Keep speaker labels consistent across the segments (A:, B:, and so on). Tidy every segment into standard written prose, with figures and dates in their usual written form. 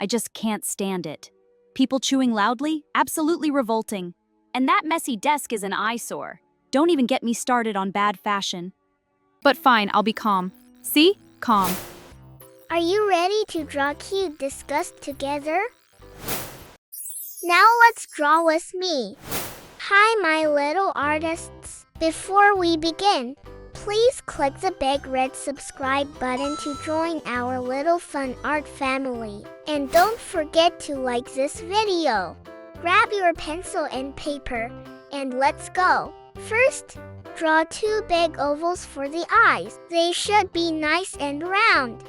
A: I just can't stand it. People chewing loudly? Absolutely revolting. And that messy desk is an eyesore. Don't even get me started on bad fashion. But fine, I'll be calm. See? Calm.
B: Are you ready to draw cute disgust together? Now let's draw with me. Hi, my little artists. Before we begin, please click the big red subscribe button to join our little fun art family. And don't forget to like this video. Grab your pencil and paper, and let's go. First, draw 2 big ovals for the eyes. They should be nice and round.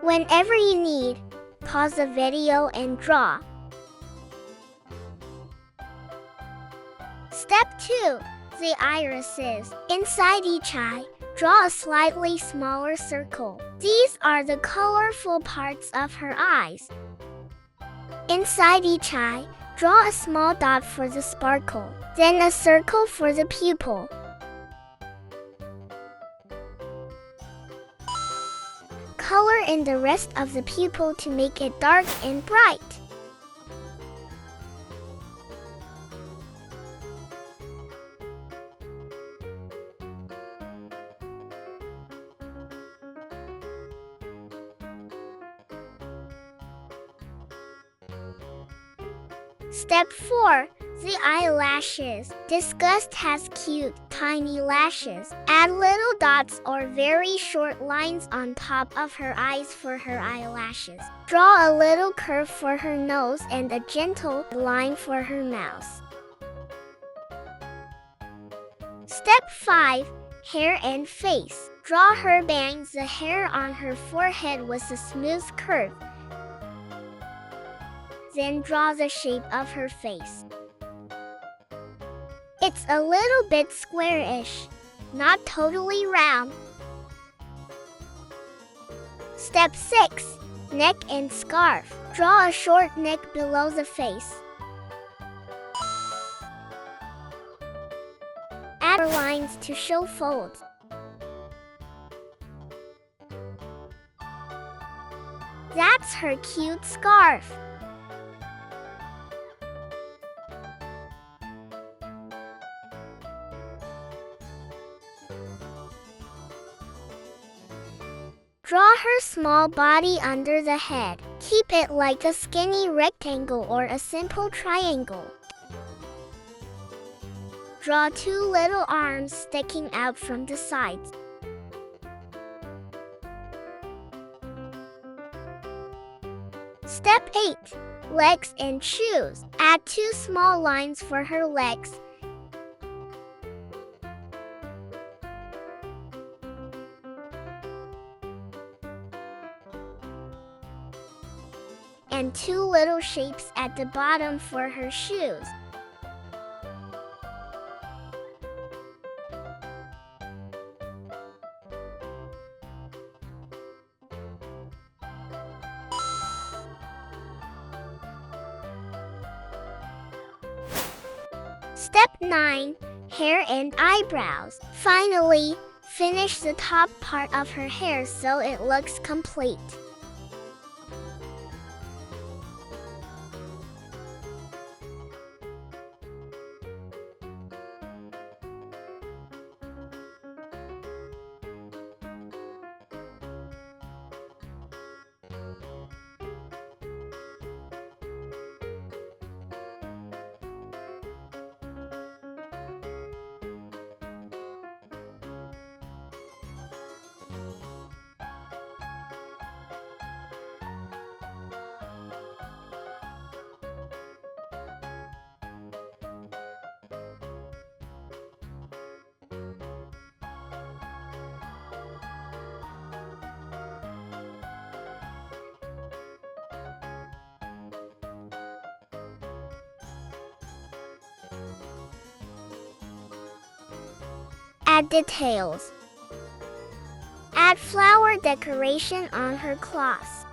B: Whenever you need, pause the video and draw. Step 2. The irises. Inside each eye, draw a slightly smaller circle. These are the colorful parts of her eyes. Inside each eye, draw a small dot for the sparkle, then a circle for the pupil. Color in the rest of the pupil to make it dark and bright. Step 4. The eyelashes. Disgust has cute, tiny lashes. Add little dots or very short lines on top of her eyes for her eyelashes. Draw a little curve for her nose and a gentle line for her mouth. Step 5. Hair and face. Draw her bangs. The hair on her forehead with a smooth curve. Then draw the shape of her face. It's a little bit squarish, not totally round. Step 6. Neck and scarf. Draw a short neck below the face. Add lines to show folds. That's her cute scarf. Draw her small body under the head. Keep it like a skinny rectangle or a simple triangle. Draw 2 little arms sticking out from the sides. Step 8. Legs and shoes. Add 2 small lines for her legs. And 2 little shapes at the bottom for her shoes. Step 9. Hair and eyebrows. Finally, finish the top part of her hair so it looks complete. Add details. Add flower decoration on her cloth.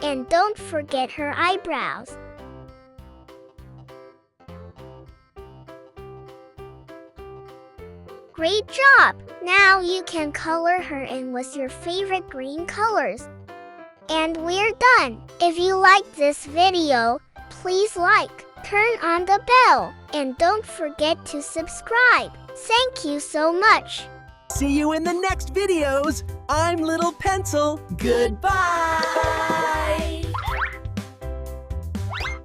B: And don't forget her eyebrows. Great job! Now you can color her in with your favorite green colors. And we're done! If you liked this video, please like, turn on the bell, and don't forget to subscribe. Thank you so much!
C: See you in the next videos. I'm Little Pencil. Goodbye.